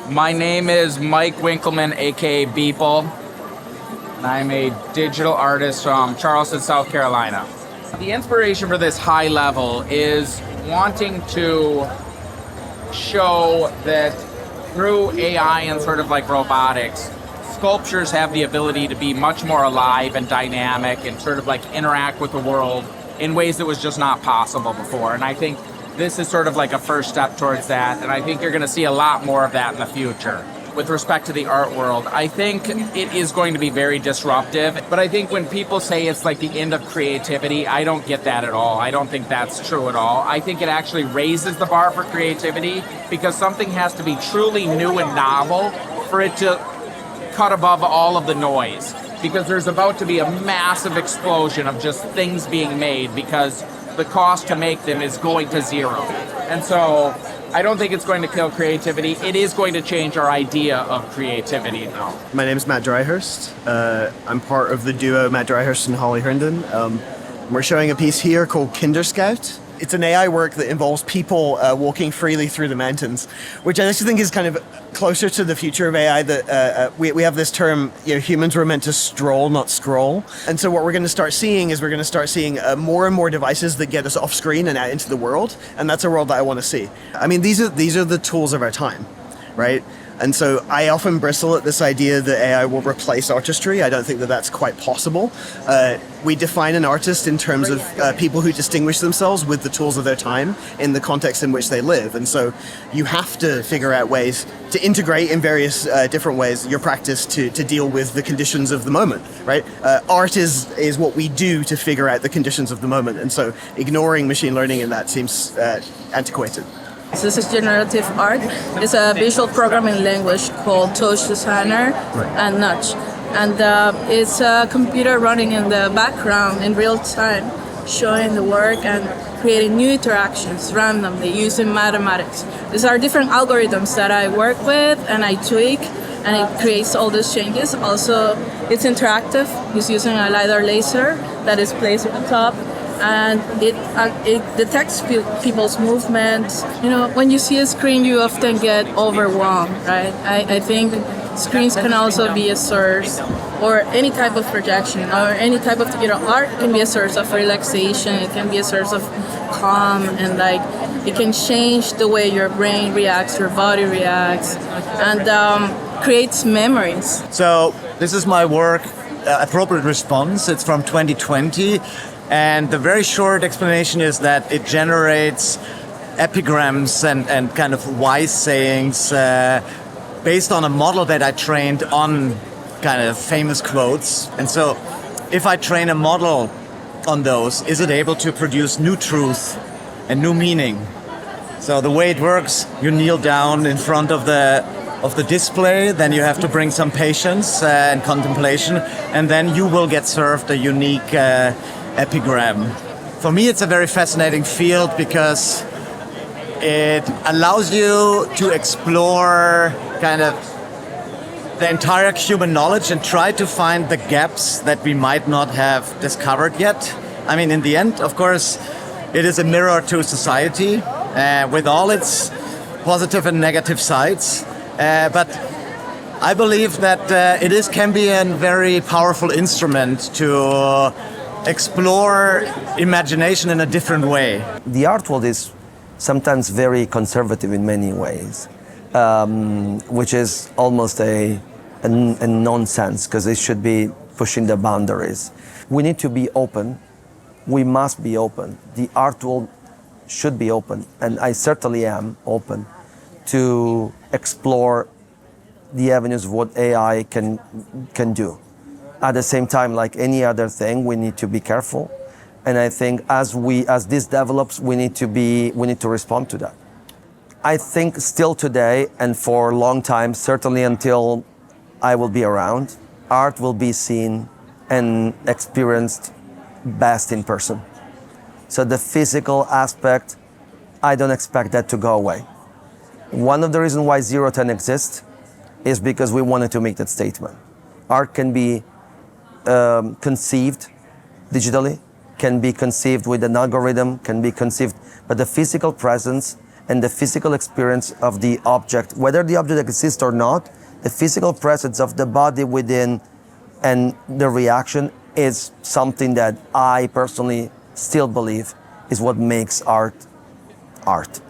My name is Mike Winkelmann, aka Beeple. I'm a digital artist from Charleston, South Carolina. The inspiration for this high level is wanting to show that through AI and sort of like robotics, sculptures have the ability to be much more alive and dynamic and sort of like interact with the world in ways that was just not possible before. And I think this is sort of like a first step towards that, and I think you're going to see a lot more of that in the future. With respect to the art world, I think it is going to be very disruptive, but I think when people say it's like the end of creativity, I don't get that at all. I don't think that's true at all. I think it actually raises the bar for creativity because something has to be truly new and novel for it to cut above all of the noise, because there's about to be a massive explosion of just things being made because the cost to make them is going to zero. And so I don't think it's going to kill creativity. It is going to change our idea of creativity now. My name is Matt Dryhurst. I'm part of the duo Matt Dryhurst and Holly Herndon. We're showing a piece here called Kinderscout. It's an AI work that involves people walking freely through the mountains, which I actually think is kind of closer to the future of AI. That we have this term, humans were meant to stroll, not scroll. And so what we're going to start seeing is more and more devices that get us off screen and out into the world. And that's a world that I want to see. I mean, these are the tools of our time, right? And so I often bristle at this idea that AI will replace artistry. I don't think that that's quite possible. We define an artist in terms of people who distinguish themselves with the tools of their time in the context in which they live. And so you have to figure out ways to integrate in various different ways your practice to deal with the conditions of the moment, right? Art is what we do to figure out the conditions of the moment. And so ignoring machine learning in that seems antiquated. This is generative art. It's a visual programming language called Touch Designer and Nudge. And it's a computer running in the background in real time, showing the work and creating new interactions randomly using mathematics. These are different algorithms that I work with and I tweak, and it creates all those changes. Also, it's interactive. It's using a LiDAR laser that is placed at the top. And it detects people's movements. When you see a screen, you often get overwhelmed, right? I think screens can also be a source, or any type of projection, or any type of, art can be a source of relaxation. It can be a source of calm, and it can change the way your brain reacts, your body reacts, and creates memories. So this is my work, Appropriate Response. It's from 2020. And the very short explanation is that it generates epigrams and kind of wise sayings based on a model that I trained on kind of famous quotes. And so if I train a model on those, is it able to produce new truth and new meaning? So the way it works, you kneel down in front of the display, then you have to bring some patience and contemplation, and then you will get served a unique epigram. For me, it's a very fascinating field because it allows you to explore kind of the entire human knowledge and try to find the gaps that we might not have discovered yet. I mean, in the end, of course, it is a mirror to society with all its positive and negative sides. But I believe that can be a very powerful instrument to explore imagination in a different way. The art world is sometimes very conservative in many ways, which is almost a nonsense, because it should be pushing the boundaries. We need to be open. We must be open. The art world should be open, and I certainly am open to explore the avenues of what AI can do. At the same time, like any other thing, we need to be careful. And I think as this develops, we need to respond to that. I think still today, and for a long time, certainly until I will be around, art will be seen and experienced best in person. So the physical aspect, I don't expect that to go away. One of the reasons why 010 exists is because we wanted to make that statement. Art can be conceived digitally, can be conceived with an algorithm, can be conceived, but the physical presence and the physical experience of the object, whether the object exists or not, the physical presence of the body within and the reaction is something that I personally still believe is what makes art art.